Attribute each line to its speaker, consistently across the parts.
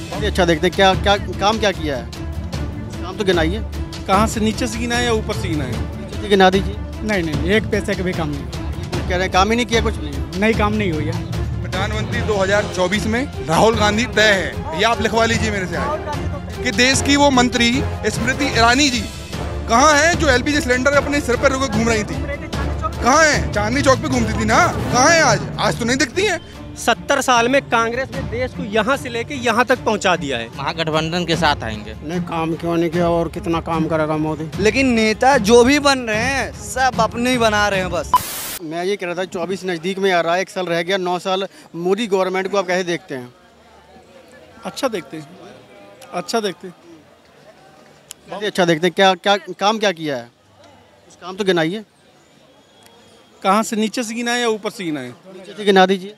Speaker 1: बहुत अच्छा देखते हैं। क्या क्या काम क्या किया है, काम तो गिनाइए।
Speaker 2: कहाँ से, नीचे से गिना है या ऊपर से गिना है?
Speaker 1: नीचे से गिना दीजिए।
Speaker 3: नहीं, एक पैसे का भी काम नहीं।
Speaker 1: कह रहे हैं काम ही नहीं किया, कुछ नहीं
Speaker 3: काम नहीं हुई है।
Speaker 4: प्रधानमंत्री 2024 में राहुल गांधी तय है, ये आप लिखवा लीजिए मेरे से आए कि देश की वो मंत्री स्मृति ईरानी जी कहाँ हैं जो एलपीजी सिलेंडर अपने सिर पर रखे घूम रही थी? कहाँ हैं? चांदनी चौक पे घूमती थी ना, कहाँ हैं आज तो नहीं दिखती हैं।
Speaker 5: 70 साल में कांग्रेस ने देश को यहाँ से लेके यहाँ तक पहुँचा दिया है।
Speaker 6: महागठबंधन के साथ आएंगे।
Speaker 1: नहीं, काम क्यों नहीं किया और कितना काम करेगा मोदी।
Speaker 7: लेकिन नेता जो भी बन रहे हैं सब अपने ही बना रहे हैं बस।
Speaker 1: मैं ये कह रहा था 24 नज़दीक में आ रहा है, 1 साल रह गया, 9 साल मोदी गवर्नमेंट को आप कैसे देखते हैं?
Speaker 2: अच्छा देखते हैं, अच्छा देखते हैं।
Speaker 1: कैसे अच्छा देखते हैं? क्या क्या काम क्या किया है, कुछ काम तो गिनाइए।
Speaker 2: कहाँ से, नीचे से गिना है या ऊपर से गिना है?
Speaker 1: नीचे से गिना दीजिए।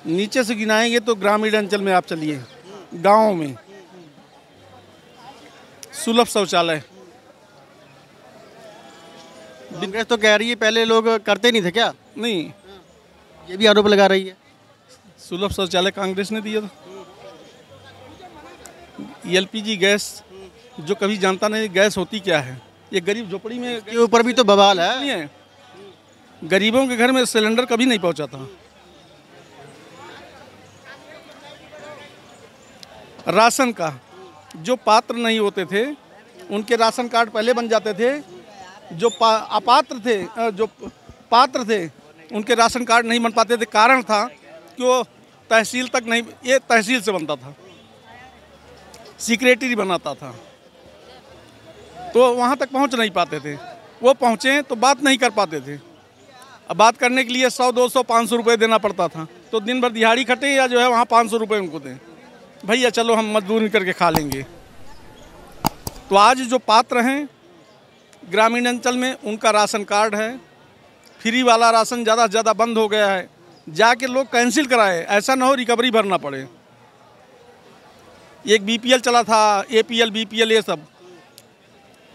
Speaker 2: नीचे से गिनाएंगे तो ग्रामीण अंचल में आप चलिए, गाँव में सुलभ शौचालय।
Speaker 1: कांग्रेस तो कह रही है पहले लोग करते नहीं थे क्या?
Speaker 2: नहीं,
Speaker 1: ये भी आरोप लगा रही है।
Speaker 2: सुलभ शौचालय कांग्रेस ने दिया था। एलपीजी गैस, जो कभी जानता नहीं गैस होती क्या है, ये गरीब झोपड़ी में
Speaker 1: के ऊपर भी तो बवाल है।
Speaker 2: नहीं है, गरीबों के घर में सिलेंडर कभी नहीं पहुंचा था। राशन का जो पात्र नहीं होते थे उनके राशन कार्ड पहले बन जाते थे, जो अपात्र थे, जो पात्र थे उनके राशन कार्ड नहीं बन पाते थे। कारण था कि वो तहसील तक नहीं, ये तहसील से बनता था, सेक्रेटरी बनाता था, तो वहाँ तक पहुँच नहीं पाते थे। वो पहुँचे तो बात नहीं कर पाते थे। अब बात करने के लिए 100, 200, 500 रुपये देना पड़ता था। तो दिन भर दिहाड़ी खटे या जो है वहाँ 500 रुपये उनको दें, भैया चलो हम मजदूरी करके खा लेंगे। तो आज जो पात्र हैं ग्रामीण अंचल में, उनका राशन कार्ड है, फ्री वाला राशन ज़्यादा से ज़्यादा बंद हो गया है। जाके लोग कैंसिल कराए, ऐसा ना हो रिकवरी भरना पड़े। एक बीपीएल चला था, एपीएल, बीपीएल, ये सब,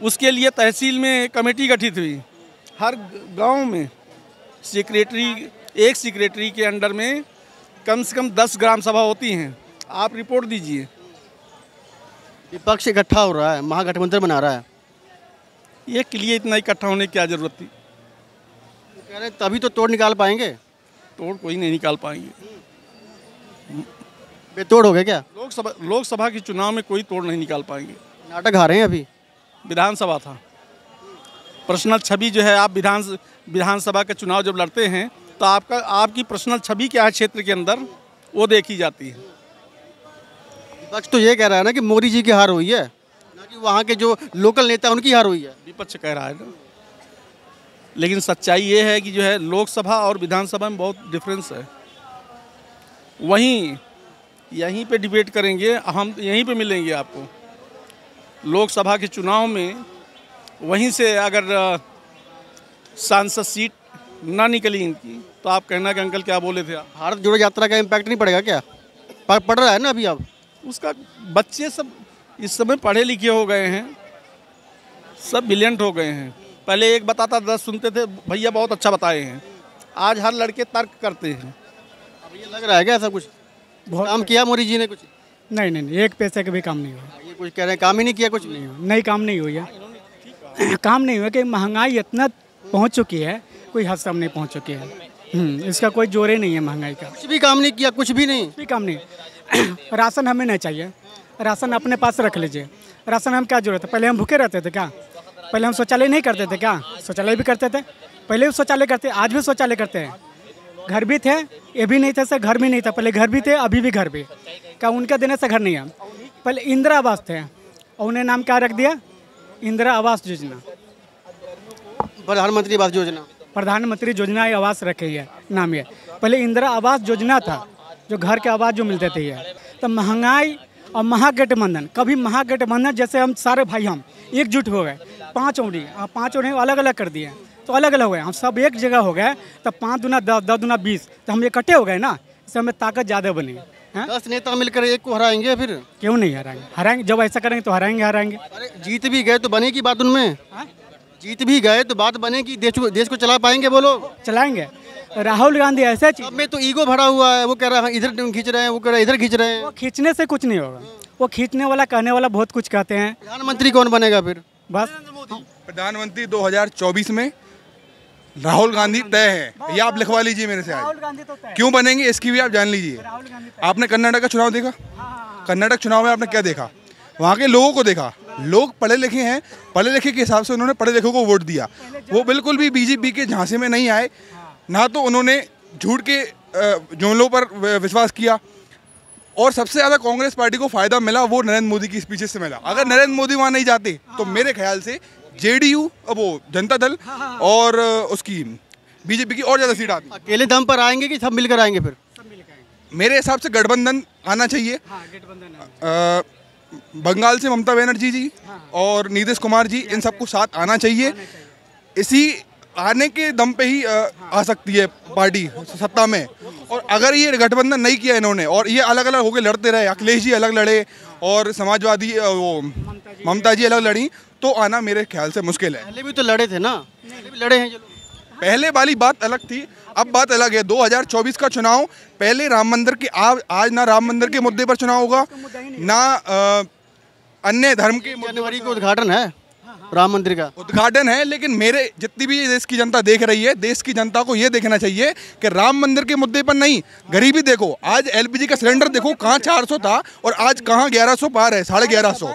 Speaker 2: उसके लिए तहसील में कमेटी गठित हुई। हर गांव में सेक्रेटरी, एक सेक्रेटरी के अंडर में कम से कम 10 ग्राम सभा होती हैं। आप रिपोर्ट दीजिए।
Speaker 1: विपक्ष इकट्ठा हो रहा है, महागठबंधन बना रहा है।
Speaker 2: ये के लिए इतना इकट्ठा होने की क्या जरूरत थी?
Speaker 1: कह रहे तभी तो तोड़ निकाल पाएंगे।
Speaker 2: तोड़ कोई नहीं निकाल पाएंगे।
Speaker 1: बेतोड़ हो गए क्या?
Speaker 2: लोकसभा के चुनाव में कोई तोड़ नहीं निकाल पाएंगे।
Speaker 1: नाटक हारे हैं अभी।
Speaker 2: विधानसभा था, पर्सनल छवि जो है, आप विधानसभा का चुनाव जब लड़ते हैं तो आपकी पर्सनल छवि क्या है क्षेत्र के अंदर, वो देखी जाती है।
Speaker 1: विपक्ष तो ये कह रहा है ना कि मोदी जी की हार हुई है, ना कि वहाँ के जो लोकल नेता उनकी हार हुई है।
Speaker 2: विपक्ष कह रहा है ना, लेकिन सच्चाई ये है कि जो है लोकसभा और विधानसभा में बहुत डिफरेंस है। यहीं पे डिबेट करेंगे, हम यहीं पे मिलेंगे आपको। लोकसभा के चुनाव में वहीं से अगर सांसद सीट ना निकली इनकी तो आप कहना कि अंकल क्या बोले थे आप।
Speaker 1: भारत जोड़ो यात्रा का इम्पैक्ट नहीं पड़ेगा क्या? पड़ रहा है ना अभी। अब
Speaker 2: उसका बच्चे सब इस समय पढ़े लिखे हो गए हैं, सब ब्रिलियंट हो गए हैं। पहले एक बताता 10 सुनते थे, भैया बहुत अच्छा बताए हैं। आज हर लड़के तर्क करते हैं।
Speaker 1: अब ये लग रहा है क्या ऐसा कुछ काम किया मोदी जी ने? कुछ
Speaker 3: नहीं, एक पैसे का भी काम नहीं हुआ।
Speaker 1: ये कुछ कह रहे हैं काम ही नहीं किया, कुछ नहीं
Speaker 3: काम नहीं हुई है। काम नहीं हुआ कि महंगाई इतना पहुंच चुकी है, कोई हद तक नहीं पहुंच चुकी है। इसका कोई जोरे नहीं है महंगाई का।
Speaker 1: कुछ भी काम नहीं किया, कुछ भी नहीं,
Speaker 3: कुछ भी काम नहीं। राशन हमें नहीं चाहिए, राशन अपने पास रख लीजिए। राशन हम क्या जरूरत है? पहले हम भूखे रहते थे क्या? पहले हम शौचालय नहीं करते थे क्या? शौचालय भी करते थे, पहले भी शौचालय करते, आज भी शौचालय करते हैं। घर भी थे, ये भी नहीं था सर, घर भी नहीं था। पहले घर भी थे, अभी भी घर भी। क्या उनका देने से घर नहीं है? पहले इंदिरा आवास थे और उन्हें नाम क्या रख दिया? इंदिरा आवास योजना,
Speaker 1: प्रधानमंत्री आवास योजना।
Speaker 3: प्रधानमंत्री योजना आवास रखे है नाम। ये पहले इंदिरा आवास योजना था, जो घर के आवास जो मिलते थे। ये तो महंगाई और महागठबंधन, कभी महागठबंधन जैसे हम सारे भाई हम एकजुट हो गए, 5 ओढ़ी अलग अलग कर दिए, तो अलग अलग हो गए। हम सब एक जगह हो गए तो 5 दूना 10, 10 दूना 20, तो हम इकट्ठे हो गए ना, इससे हमें ताकत ज़्यादा बनी।
Speaker 1: 10 नेता मिलकर एक को हराएंगे, फिर
Speaker 3: क्यों नहीं हराएंगे? जब ऐसा करेंगे तो हराएंगे।
Speaker 1: अरे जीत भी गए तो बनेगी बात उनमें। जीत भी गए तो बात बनेगी, देश को चला पाएंगे वो लोग?
Speaker 3: चलाएंगे। राहुल गांधी ऐसे चीज
Speaker 1: अब में तो ईगो भरा हुआ है, वो कह रहा है इधर खींच रहे हैं, वो कह रहा है इधर खींच रहे हैं।
Speaker 3: वो खींचने से कुछ नहीं होगा। वो खींचने वाला कहने वाला बहुत कुछ कहते हैं।
Speaker 1: प्रधानमंत्री कौन बनेगा फिर?
Speaker 3: बस
Speaker 4: प्रधानमंत्री 2024 में राहुल गांधी तय है, ये आप लिखवा लीजिए मेरे से आज।
Speaker 3: राहुल गांधी तो तय।
Speaker 4: क्यों बनेंगे इसकी भी आप जान लीजिए।
Speaker 3: राहुल गांधी तय।
Speaker 4: आपने कर्नाटक का चुनाव देखा? कर्नाटक चुनाव में आपने क्या देखा? वहाँ के लोगों को देखा। लोग पढ़े लिखे हैं, पढ़े लिखे के हिसाब से उन्होंने पढ़े लिखे को वोट दिया। वो बिल्कुल भी बीजेपी के झांसे में नहीं आए, ना तो उन्होंने झूठ के जुमलों पर विश्वास किया। और सबसे ज़्यादा कांग्रेस पार्टी को फायदा मिला वो नरेंद्र मोदी की स्पीचेस से मिला। अगर नरेंद्र मोदी वहाँ नहीं जाते तो मेरे ख्याल से जेडीयू, वो जनता दल और उसकी बीजेपी की और ज़्यादा सीट आती।
Speaker 1: अकेले दम पर आएंगे कि सब मिलकर आएंगे फिर?
Speaker 4: मेरे हिसाब से गठबंधन आना चाहिए। बंगाल से ममता बनर्जी जी और नीतीश कुमार जी, इन सबको साथ आना चाहिए। इसी आने के दम पे ही आ सकती है पार्टी सत्ता में। और अगर ये गठबंधन नहीं किया इन्होंने और ये अलग अलग होकर लड़ते रहे, अखिलेश जी अलग लड़े और समाजवादी वो ममता जी अलग लड़ी, तो आना मेरे ख्याल से मुश्किल है।
Speaker 1: पहले भी तो लड़े थे ना, पहले भी लड़े हैं जो लोग।
Speaker 4: पहले वाली बात अलग थी, अब बात अलग है। 2024 का चुनाव पहले राम मंदिर के आज ना राम मंदिर के मुद्दे पर चुनाव होगा, ना अन्य धर्म के
Speaker 1: जनवरी को उद्घाटन है राम मंदिर का।
Speaker 4: उद्घाटन है, लेकिन मेरे जितनी भी देश की जनता देख रही है, देश की जनता को ये देखना चाहिए कि राम मंदिर के मुद्दे पर नहीं, गरीबी देखो। आज एलपीजी का सिलेंडर देखो, कहाँ 400 था और आज कहाँ 1100 पार है, 1150।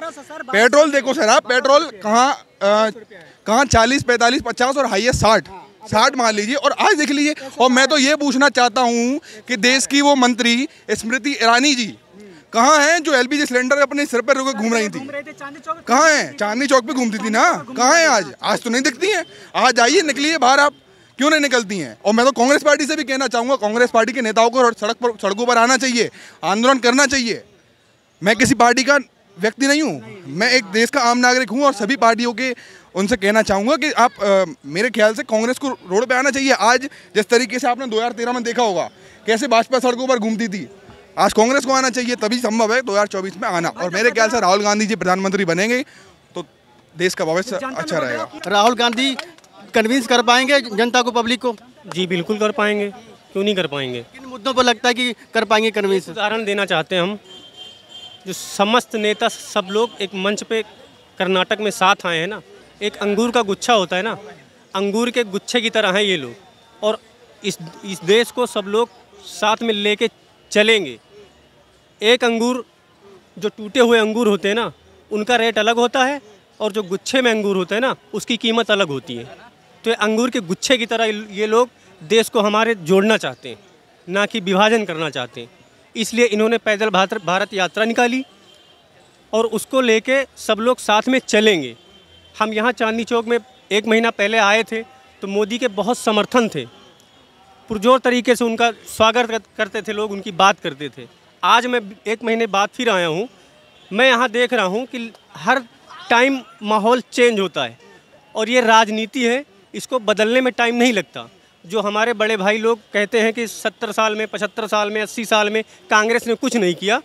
Speaker 4: पेट्रोल देखो सर आप, पेट्रोल कहाँ 40, 45, 50 और हाईएस्ट 60 मान लीजिए। और आज देख लीजिए। और मैं तो ये पूछना चाहता हूँ कि देश की वो मंत्री स्मृति ईरानी जी कहाँ हैं जो एलपीजी सिलेंडर अपने सिर पर रखे घूम रही थी? कहाँ हैं? चांदनी चौक पे घूमती थी ना, कहाँ हैं आज? आज तो नहीं दिखती हैं। आज आइए, निकलिए बाहर। आप क्यों नहीं निकलती हैं? और मैं तो कांग्रेस पार्टी से भी कहना चाहूँगा, कांग्रेस पार्टी के नेताओं को सड़कों पर आना चाहिए, आंदोलन करना चाहिए। मैं किसी पार्टी का व्यक्ति नहीं हूँ, मैं एक देश का आम नागरिक हूँ और सभी पार्टियों के उनसे कहना चाहूँगा कि आप मेरे ख्याल से कांग्रेस को रोड पे आना चाहिए। आज जिस तरीके से आपने 2013 में देखा होगा कैसे भाजपा सड़कों पर घूमती थी, आज कांग्रेस को आना चाहिए, तभी संभव है 2024 में आना। और मेरे ख्याल से राहुल गांधी जी प्रधानमंत्री बनेंगे तो देश का भविष्य अच्छा रहेगा।
Speaker 1: राहुल गांधी कन्विंस कर पाएंगे जनता को, पब्लिक को?
Speaker 5: जी बिल्कुल कर पाएंगे, क्यों नहीं कर पाएंगे।
Speaker 1: किन मुद्दों पर लगता है कि कर पाएंगे कन्विंस?
Speaker 5: उदाहरण देना चाहते हैं हम, जो समस्त नेता सब लोग एक मंच पे कर्नाटक में साथ आए हैं ना, एक अंगूर का गुच्छा होता है ना, अंगूर के गुच्छे की तरह हैं ये लोग। और इस देश को सब लोग साथ में लेके चलेंगे। एक अंगूर, जो टूटे हुए अंगूर होते हैं ना, उनका रेट अलग होता है, और जो गुच्छे में अंगूर होते हैं ना, उसकी कीमत अलग होती है। तो अंगूर के गुच्छे की तरह ये लोग देश को हमारे जोड़ना चाहते हैं, ना कि विभाजन करना चाहते हैं। इसलिए इन्होंने पैदल भारत यात्रा निकाली और उसको लेके सब लोग साथ में चलेंगे। हम यहाँ चांदनी चौक में 1 महीना पहले आए थे तो मोदी के बहुत समर्थन थे, पुरजोर तरीके से उनका स्वागत करते थे लोग, उनकी बात करते थे। आज मैं 1 महीने बाद फिर आया हूँ, मैं यहाँ देख रहा हूँ कि हर टाइम माहौल चेंज होता है और ये राजनीति है, इसको बदलने में टाइम नहीं लगता। जो हमारे बड़े भाई लोग कहते हैं कि 70 साल में, 75 साल में, 80 साल में कांग्रेस ने कुछ नहीं किया,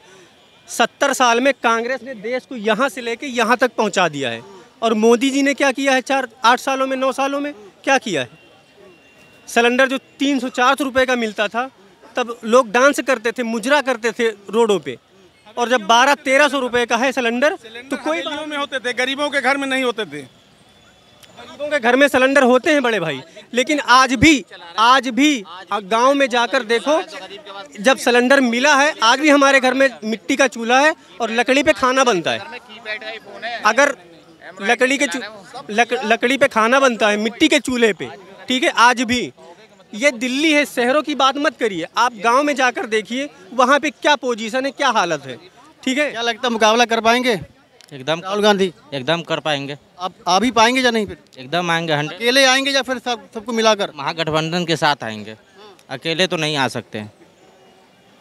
Speaker 5: 70 साल में कांग्रेस ने देश को यहाँ से लेके यहाँ तक पहुँचा दिया है। और मोदी जी ने क्या किया है 8 सालों में, 9 सालों में क्या किया है? सिलेंडर जो 300-400 रुपये का मिलता था, तब लोग डांस करते थे, मुजरा करते थे रोडों पे। और जब 1200-1300 रुपये का है सिलेंडर तो कोई
Speaker 2: हवेलियों में होते थे, गरीबों के घर में नहीं होते थे।
Speaker 5: गरीबों के घर में सिलेंडर होते हैं बड़े भाई, लेकिन आज भी गांव में जाकर देखो, जब सिलेंडर मिला है, आज भी हमारे घर में मिट्टी का चूल्हा है और लकड़ी पे खाना बनता है। अगर लकड़ी पे खाना बनता है, मिट्टी के चूल्हे पे, ठीक है, आज भी। ये दिल्ली है, शहरों की बात मत करिए, आप गांव में जाकर देखिए वहाँ पे क्या पोजीशन है, क्या हालत है, ठीक है।
Speaker 1: क्या लगता है मुकाबला कर पाएंगे
Speaker 6: एकदम
Speaker 1: राहुल गांधी?
Speaker 6: एकदम कर पाएंगे।
Speaker 1: आप आ भी पाएंगे या नहीं? फिर
Speaker 6: एकदम आएंगे।
Speaker 1: अकेले आएंगे या फिर सबको मिलाकर?
Speaker 6: महागठबंधन के साथ आएंगे, अकेले तो नहीं आ सकते हैं।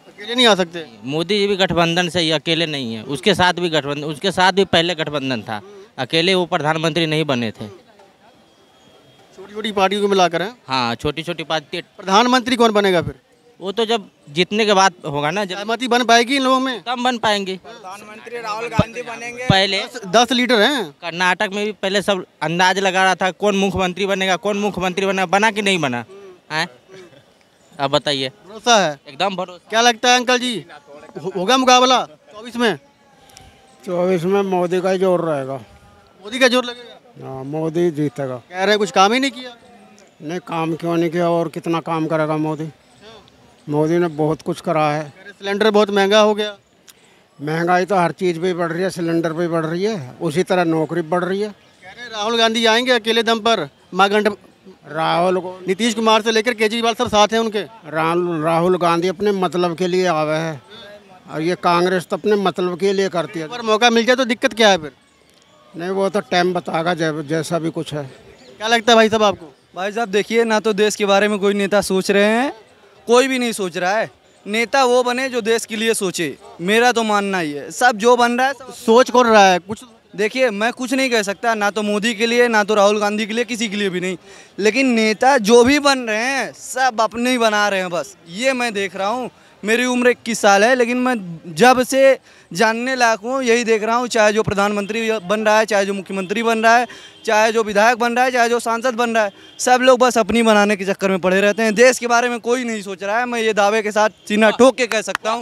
Speaker 1: अकेले नहीं आ सकते?
Speaker 6: मोदी जी भी गठबंधन से ही, अकेले नहीं है। उसके साथ भी गठबंधन, उसके साथ भी पहले गठबंधन था, अकेले वो प्रधानमंत्री नहीं बने थे।
Speaker 1: छोटी छोटी पार्टियों को मिलाकर है?
Speaker 6: हाँ, छोटी छोटी पार्टी।
Speaker 1: प्रधानमंत्री कौन बनेगा फिर?
Speaker 6: वो तो जब जीतने के बाद होगा ना, जब
Speaker 1: सहमति बन पाएगी इन लोगों में?
Speaker 6: तब बन पाएंगे।
Speaker 7: प्रधानमंत्री राहुल गांधी बनेंगे।
Speaker 6: पहले
Speaker 1: 10 लीटर हैं।
Speaker 6: कर्नाटक में भी पहले सब अंदाज लगा रहा था कौन मुख्यमंत्री बनेगा, कौन मुख्यमंत्री बना, बना कि नहीं बना है? अब बताइए।
Speaker 1: भरोसा है?
Speaker 6: एकदम भरोसा।
Speaker 1: क्या लगता है अंकल जी, होगा मुकाबला 24 में?
Speaker 8: 24 में मोदी का ही जोर रहेगा।
Speaker 1: मोदी का जोर लगेगा?
Speaker 8: हाँ, मोदी जीतेगा।
Speaker 1: कह रहे हैं कुछ काम ही नहीं किया।
Speaker 8: नहीं, काम क्यों नहीं किया, और कितना काम करेगा मोदी? मोदी ने बहुत कुछ करा है।
Speaker 1: कह रहे सिलेंडर बहुत महंगा हो गया।
Speaker 8: महंगाई तो हर चीज़ पे बढ़ रही है, सिलेंडर पे बढ़ रही है, उसी तरह नौकरी बढ़ रही है।
Speaker 1: कह रहे हैं राहुल गांधी आएंगे अकेले दम पर, महागठ
Speaker 8: राहुल को
Speaker 1: नीतीश कुमार से लेकर केजरीवाल सब साथ हैं उनके।
Speaker 8: राहुल गांधी अपने मतलब के लिए आवे है, और ये कांग्रेस तो अपने मतलब के लिए करती है।
Speaker 1: पर मौका मिल जाए तो दिक्कत क्या है फिर?
Speaker 8: नहीं, वो तो टाइम बताएगा, जैसा भी कुछ है।
Speaker 1: क्या लगता है भाई साहब आपको?
Speaker 7: भाई साहब देखिए, ना तो देश के बारे में कोई नेता सोच रहे हैं, कोई भी नहीं सोच रहा है। नेता वो बने जो देश के लिए सोचे, मेरा तो मानना ही है। सब जो बन रहा है सब
Speaker 1: सोच कौन रहा है कुछ?
Speaker 7: देखिए, मैं कुछ नहीं कह सकता, ना तो मोदी के लिए, ना तो राहुल गांधी के लिए, किसी के लिए भी नहीं। लेकिन नेता जो भी बन रहे हैं सब अपने ही बना रहे हैं बस, ये मैं देख रहा हूँ। मेरी उम्र 21 साल है, लेकिन मैं जब से जानने लायक हूँ यही देख रहा हूँ। चाहे जो प्रधानमंत्री बन रहा है, चाहे जो मुख्यमंत्री बन रहा है, चाहे जो विधायक बन रहा है, चाहे जो सांसद बन रहा है, सब लोग बस अपनी बनाने के चक्कर में पड़े रहते हैं। देश के बारे में कोई नहीं सोच रहा है। मैं ये दावे के साथ सीना ठोक के कह सकता हूँ।